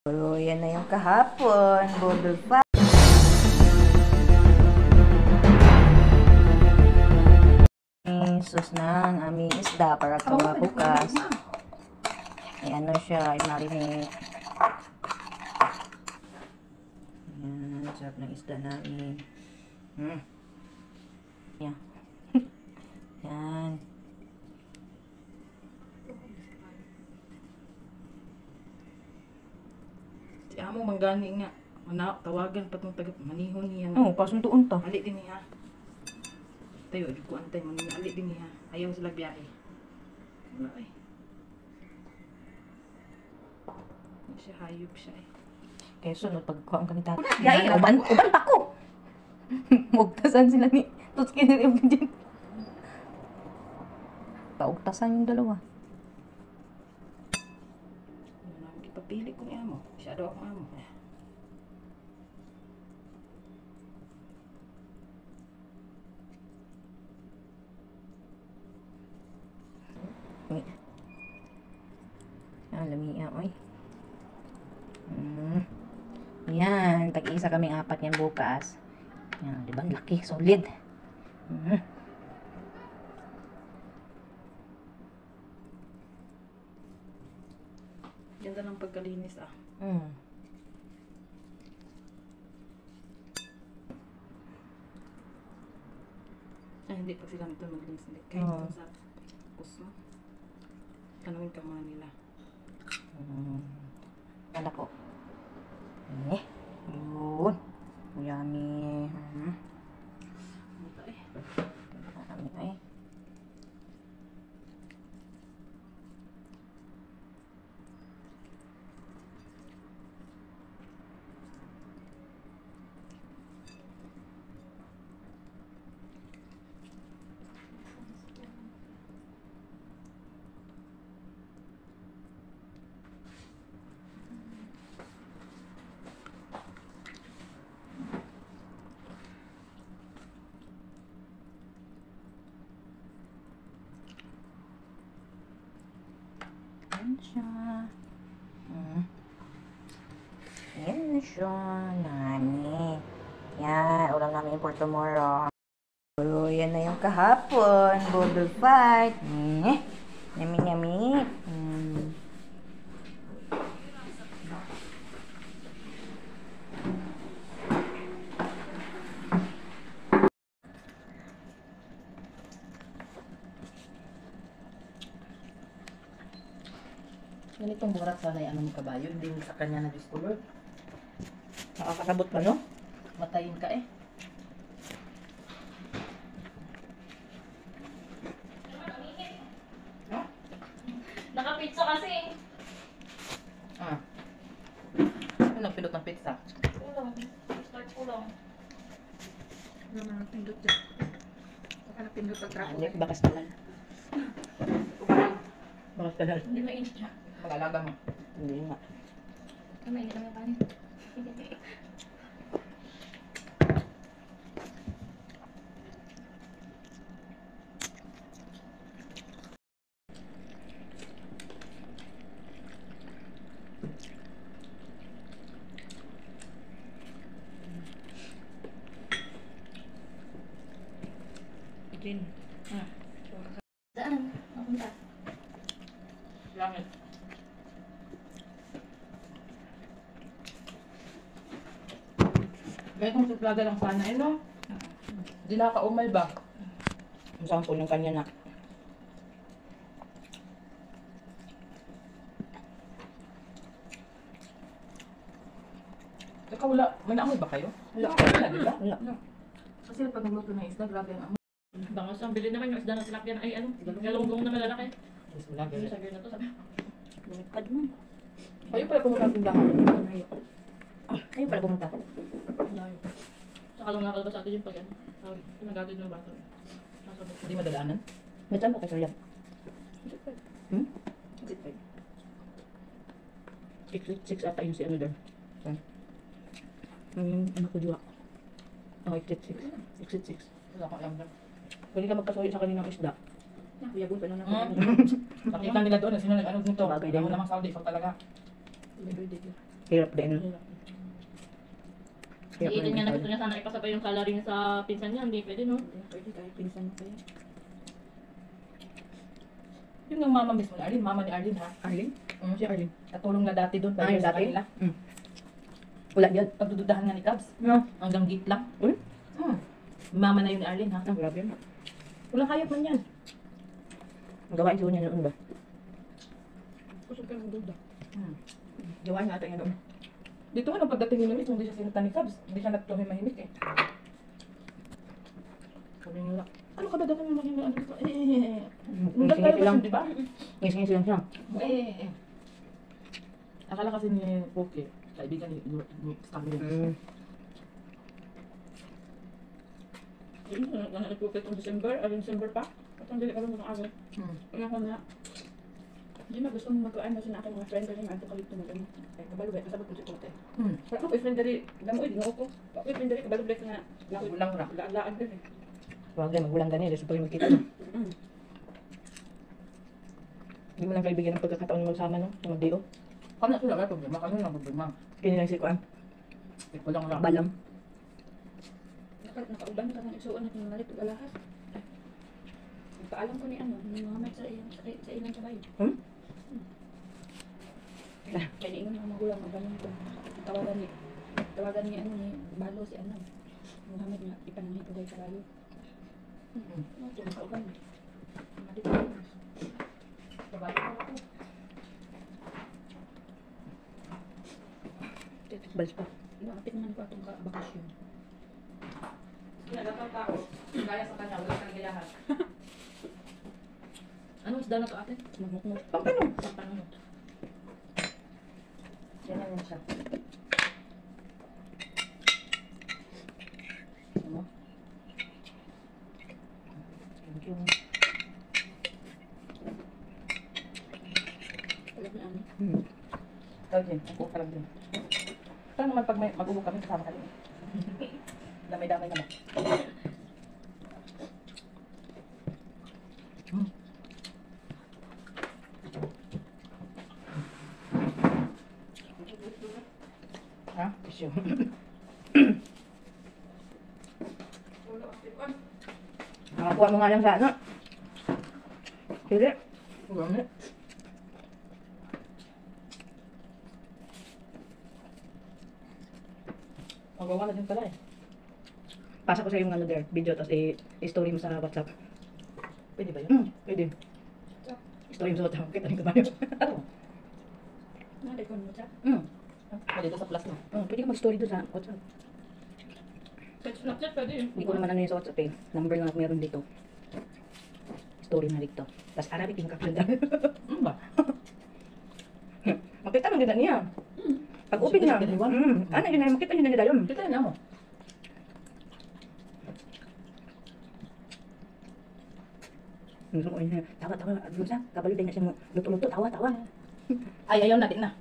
So, yan na yung kahapon. Bubble pa. Sus na ang aming isda para kawabukas. Ay ano siya, ay marinate. Yan, sarap ng isda namin. Yan. Yan. Si amo manggani nga. Tawagan pa itong taga manihon niya. Oo, pasuntuon ta. Ali din niya. Tayo, di ko antay mo niya. Ali din niya. Ayaw sila biyahe. Wala ay. Hindi siya hayop siya eh. Kaya sunod, pagkuha ang kanita. Yay, uban pa ko! Mugtasan sila ni Tutski na rin dyan. Paugtasan yung dalawa. Ipapili ko ni amo. Siya daw akong amo. Lamiya, oy. Yan, tag-isa kaming apat yan bukas. Yan, di ba? Laki, solid. Ganda ng pagkalinis ah. Ay, hindi pa sila nito maglinis. Kahit sa kusma. Tanungin ka mga nila. Kala ko. Yun. Yummy. Yummy ay. Yan siya. Yan na siya. Nani. Yan. Ulam namin for tomorrow. So, yan na yung kahapon. Bubble fight. Yummy, yummy. Ganitong burak sana yung anong kabayo, hindi sa kanya na-discolor. Nakakasabot pa, no? Matayin ka eh. Nakapizza kasi. Ano nagpindot ng pizza? Ulang. Start ulang. Ano na nagpindot dyan? Baka napindot ang trapo. Hindi, bakas naman. Bakas ka dahil. Hindi mainit siya. Mag-alaga mo. Hindi nga. Mainit kami pa niya. Itin. Saan? Mapunta. Langit. May kong suplaga lang sana eh no? Di nakaumal ba? Ang sampol ng kanya na. Teka wala, may naamoy ba kayo? Wala. Wala, di ba? Wala. Kasi pag nagluto ng isda, grabe ang amoy. Bangos ang bilhin naman yung isda ng tilapia ay ano? Galunggong na malalaki. Mas wala, Ano sabi na to sabi? Lumipad mo. Kayo pala pumunta ang tindahan. Kayo pala pumunta. Saka lang nakalabas sa atin yung pag ano. Pinagatid ng bata. Hindi madadaanan? May saan po kayo yan? Six ata yung si ano doon. Anak ko diwa. Exit 6. Wala akong alam doon. Pwede ka magpasuyo sa kaninang isda. Kuyagon pa lang Mm. natin. Nakita nila doon, sino nag-ano nito? Bagay din. Ako namang Saudi, ikaw talaga. Everyday. Hirap din. Hirap. Hirap Si Eden na nga na yung gusto niya sana ipasabay yung salary niya sa pinsan niya. Hindi pwede, no? Hindi na pwede kahit pinsan mo kaya. Yung ng mama mismo ni Arlene, mama ni Arlene ha. Arlene? Si Arlene. Natulong na dati doon. Ah, yung sa dati? kanila. Mm. Wala yan. Pagdududahan nga ni Cubs. No. Hanggang gate lang. Uy? Mama na yun ni Arlene ha. Ah, grabe yun. Walang hayop man yan. Ang gawain siguro niya noon ba? Kusog ka ng duda. Gawain nga ito niya doon. Dito nga nung pagdating ni Luis, hindi siya sinunta ni Cubs. Hindi siya mahimik eh. Sabi nila, ano ka ba dapat mo mahimik? Ano ka? Ngisi-ngisi lang. Di ba? Ngisi-ngisi lang siya. Akala kasi ni Poke, kaibigan ni Stanley. Yun, nag-upit ng December. Ay, December pa. At ang dili ka lang ng agad. Kaya ko na. Hindi na gusto mong mag-aan na sa aking mga friend. Kasi nga ito kalito mo rin. Ay, kabalubay, kasabot ko si Pote. Pero ako, friend dari. Damo, hindi ako. Ako, friend dari. Kabalubay nga. Gulang ra. Laan din eh. Huwag din, magulang ganyan. Gusto pa rin magkita. No? Hindi mo lang kaibigan ng pagkakataon na magsama, no? Sa magdio. Kami na sila may problema, kami lang problema. Kini lang si Kuan. Ikaw lang lang. Balam. Nakauban ka ng isuon na pinalit ug alahas. Paalam ko ni ano, ni Muhammad sa ilang kabayo. Kaya ingon yung magulang ang ganun ko. Tawagan ni ano ni Balo si ano. Muhammad nga ipanangit ko kay kabayo. Ito nakauban. Malit ko. Kabayo ko ako. Balis pa. Nakapit naman ko atong bakasyon. Kaya tao, gaya sa kanya, wala kang gayahan. Anong isda na to ate? Magmukmuk. Pampano? Pampano. Yan yan siya. Ano? Thank you. Alam na ano. Ikaw din, mag-uok ka lang din. Saan naman pag may mag-uok kami, kasama ka din. Damay-damay naman. Ha? Tissue. Nakakuha mo nga lang sa ano. Sige. Gami. Magawa na din pala eh. Pasa ko sa yung ano there, video, tapos i-story mo sa WhatsApp. Pwede ba yun? Pwede. Story mo sa WhatsApp. Kita rin kabayo. Naday ko mo siya. Pwede ito sa plus na. Pwede ka mag-story doon sa WhatsApp. Sa Snapchat pwede yun. Hindi ko naman ano yun sa WhatsApp eh. Number na meron dito. Story na dito. Tapos Arabic yung caption dyan. Ano ba? Makita mo din na niya. Pag open niya. Ano yun na, makita niyo na niya dayon. Kita na mo. Gusto ko yun. Tawa, tawa. Ano sa? Kabalo din na siya mo. Luto-luto. Tawa, tawa. Ay, ayaw natin na.